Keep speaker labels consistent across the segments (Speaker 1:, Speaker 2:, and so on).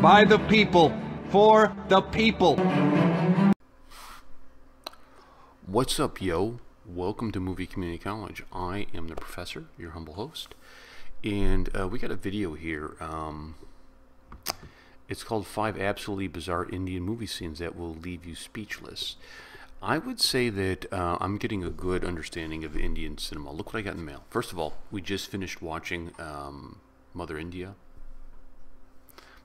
Speaker 1: by the people, for the people.
Speaker 2: What's up, yo? Welcome to Movie Community College. I am the professor, your humble host, and we got a video here. It's called 5 Absolutely Bizarre Indian Movie Scenes That Will Leave You Speechless. I would say that I'm getting a good understanding of Indian cinema. Look what I got in the mail. First of all, we just finished watching Mother India.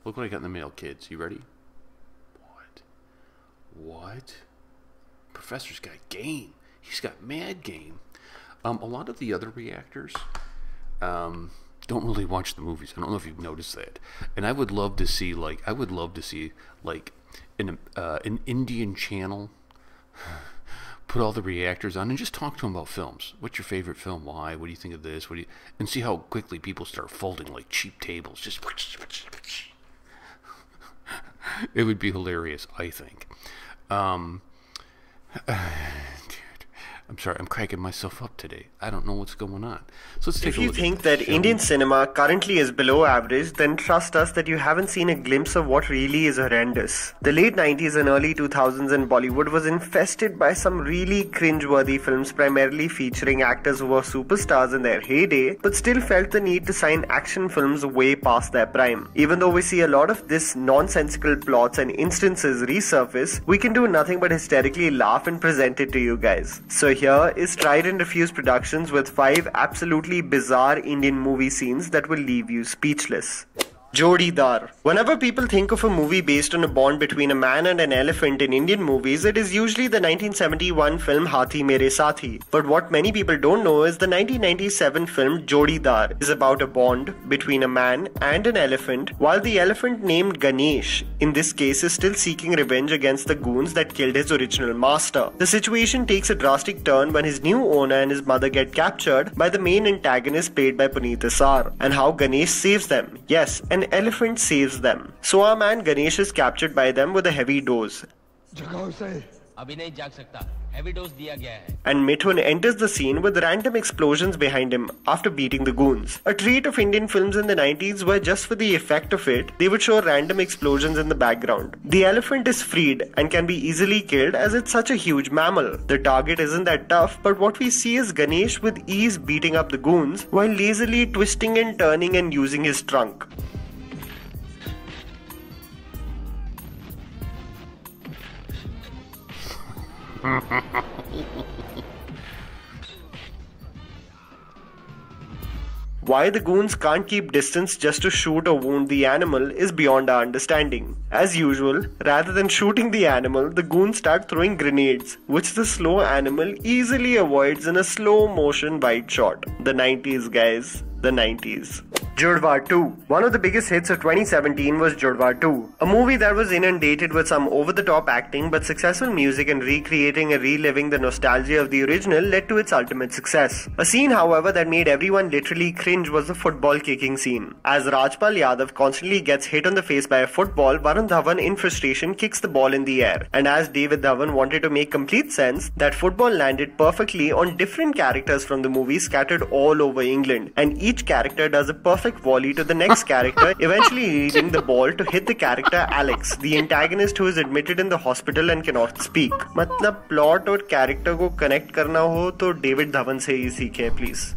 Speaker 2: Look what I got in the mail, kids. You ready? What? Professor's got game. He's got mad game. A lot of the other reactors don't really watch the movies. I don't know if you've noticed that. And I would love to see an Indian channel put all the reactors on and just talk to them about films. What's your favorite film? Why? What do you think of this? And see how quickly people start folding like cheap tables. Just it would be hilarious, I think. Dude, I'm sorry, I'm cracking myself up today. I don't know what's going on. So let's take a look.
Speaker 3: If you think that Indian cinema currently is below average, then trust us that you haven't seen a glimpse of what really is horrendous. The late 90s and early 2000s in Bollywood was infested by some really cringe-worthy films, primarily featuring actors who were superstars in their heyday, but still felt the need to sign action films way past their prime. Even though we see a lot of this nonsensical plots and instances resurface, we can do nothing but hysterically laugh and present it to you guys. So here is Tried and Refused Productions with 5 absolutely bizarre Indian movie scenes that will leave you speechless. Jodidar. Whenever people think of a movie based on a bond between a man and an elephant in Indian movies, it is usually the 1971 film Hathi Mere Saathi. But what many people don't know is the 1997 film Jodidar is about a bond between a man and an elephant, while the elephant named Ganesh, in this case, is still seeking revenge against the goons that killed his original master. The situation takes a drastic turn when his new owner and his mother get captured by the main antagonist played by Puneet Asar, and how Ganesh saves them. Yes, an elephant saves them. So our man Ganesh is captured by them with a heavy dose. And Mithun enters the scene with random explosions behind him after beating the goons. A treat of Indian films in the 90s where just for the effect of it, they would show random explosions in the background. The elephant is freed and can be easily killed as it's such a huge mammal. The target isn't that tough, but what we see is Ganesh with ease beating up the goons while lazily twisting and turning and using his trunk. Why the goons can't keep distance just to shoot or wound the animal is beyond our understanding. As usual, rather than shooting the animal, the goons start throwing grenades, which the slow animal easily avoids in a slow motion wide shot. The 90s, guys. The 90s. Judwar 2. One of the biggest hits of 2017 was Judwar 2, a movie that was inundated with some over-the-top acting but successful music, and recreating and reliving the nostalgia of the original led to its ultimate success. A scene, however, that made everyone literally cringe was the football kicking scene. As Rajpal Yadav constantly gets hit on the face by a football, Varun Dhawan in frustration kicks the ball in the air. And as David Dhawan wanted to make complete sense, that football landed perfectly on different characters from the movie scattered all over England, and each character does a perfect volley to the next character, eventually leading the ball to hit the character Alex, the antagonist who is admitted in the hospital and cannot speak. मतलब plot और character को connect करना हो तो David Dhawan से ही सीखे please.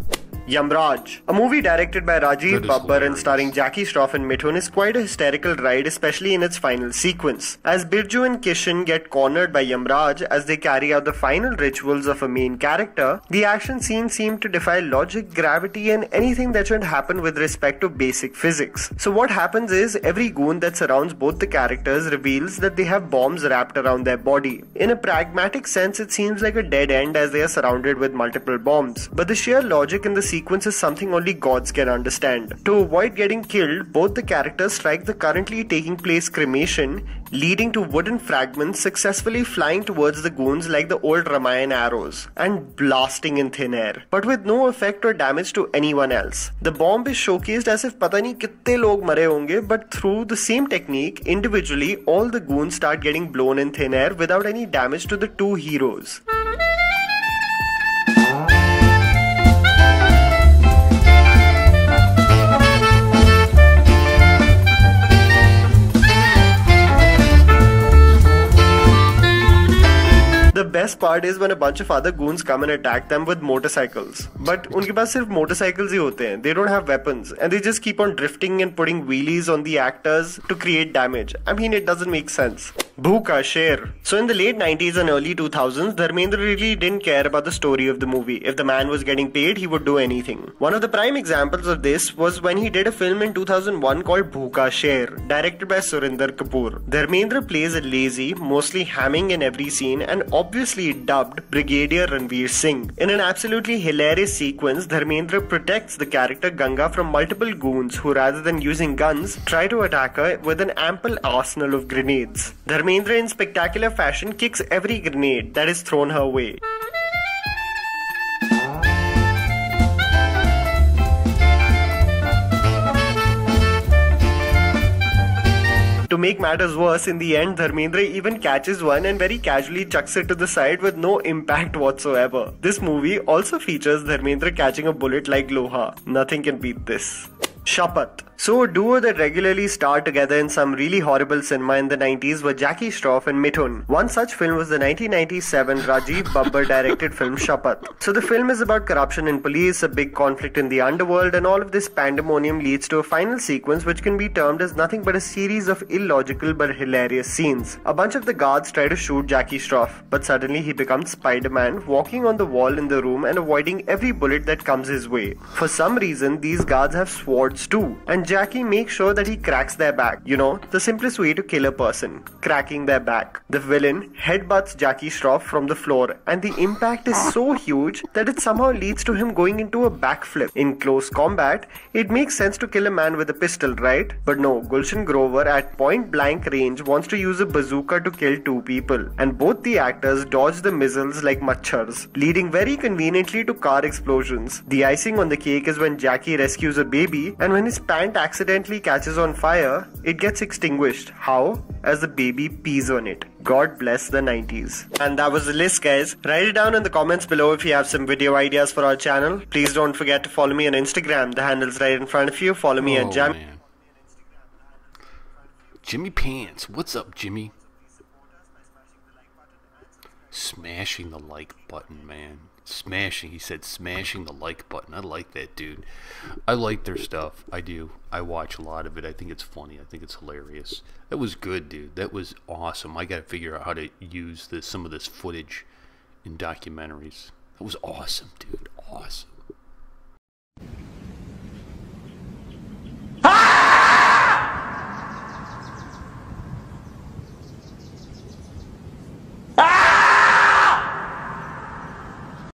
Speaker 3: Yamraj. A movie directed by Rajiv Babbar and starring Jackie Shroff and Mithun is quite a hysterical ride, especially in its final sequence. As Birju and Kishan get cornered by Yamraj as they carry out the final rituals of a main character, the action scenes seem to defy logic, gravity, and anything that should happen with respect to basic physics. So what happens is, every goon that surrounds both the characters reveals that they have bombs wrapped around their body. In a pragmatic sense, it seems like a dead end as they are surrounded with multiple bombs. But the sheer logic in the sequence is something only gods can understand. To avoid getting killed, both the characters strike the currently taking place cremation, leading to wooden fragments successfully flying towards the goons like the old Ramayana arrows, and blasting in thin air, but with no effect or damage to anyone else. The bomb is showcased as if pata nahi kitte log mare honge, but through the same technique, individually all the goons start getting blown in thin air without any damage to the two heroes. part is when a bunch of other goons come and attack them with motorcycles. But उनके पास सिर्फ motorcycles ही होते हैं. They don't have weapons and they just keep on drifting and putting wheelies on the actors to create damage. I mean, it doesn't make sense. Bhuka Sher. So in the late 90s and early 2000s, Dharmendra really didn't care about the story of the movie. If the man was getting paid, he would do anything. One of the prime examples of this was when he did a film in 2001 called Bhuka Sher, directed by Surinder Kapoor. Dharmendra plays a lazy, mostly hamming in every scene and obviously dubbed Brigadier Ranveer Singh. In an absolutely hilarious sequence, Dharmendra protects the character Ganga from multiple goons who, rather than using guns, try to attack her with an ample arsenal of grenades. Dharmendra in spectacular fashion kicks every grenade that is thrown her way. To make matters worse, in the end, Dharmendra even catches one and very casually chucks it to the side with no impact whatsoever. This movie also features Dharmendra catching a bullet like Loha. Nothing can beat this. Shapat. So, a duo that regularly starred together in some really horrible cinema in the 90s were Jackie Shroff and Mithun. One such film was the 1997 Rajiv Babbar directed film Shapat. So the film is about corruption in police, a big conflict in the underworld, and all of this pandemonium leads to a final sequence which can be termed as nothing but a series of illogical but hilarious scenes. A bunch of the guards try to shoot Jackie Shroff, but suddenly he becomes Spider-Man, walking on the wall in the room and avoiding every bullet that comes his way. For some reason, these guards have swords too, and Jackie makes sure that he cracks their back. You know, the simplest way to kill a person, cracking their back. The villain headbutts Jackie Shroff from the floor, and the impact is so huge that it somehow leads to him going into a backflip. In close combat, it makes sense to kill a man with a pistol, right? But no, Gulshan Grover at point blank range wants to use a bazooka to kill two people, and both the actors dodge the missiles like machars, leading very conveniently to car explosions. The icing on the cake is when Jackie rescues a baby, and when his pant accidentally catches on fire, it gets extinguished. How? As the baby pees on it. God bless the 90s. And that was the list, guys. Write it down in the comments below if you have some video ideas for our channel. Please don't forget to follow me on Instagram. The handle's right in front of you. Follow me at Jam.
Speaker 2: Jimmy Pants. What's up, Jimmy? Smashing the like button, man. Smashing. He said smashing the like button. I like that, dude. I like their stuff. I do. I watch a lot of it. I think it's funny. I think it's hilarious. That was good, dude. That was awesome. I gotta figure out how to use some of this footage in documentaries. That was awesome, dude.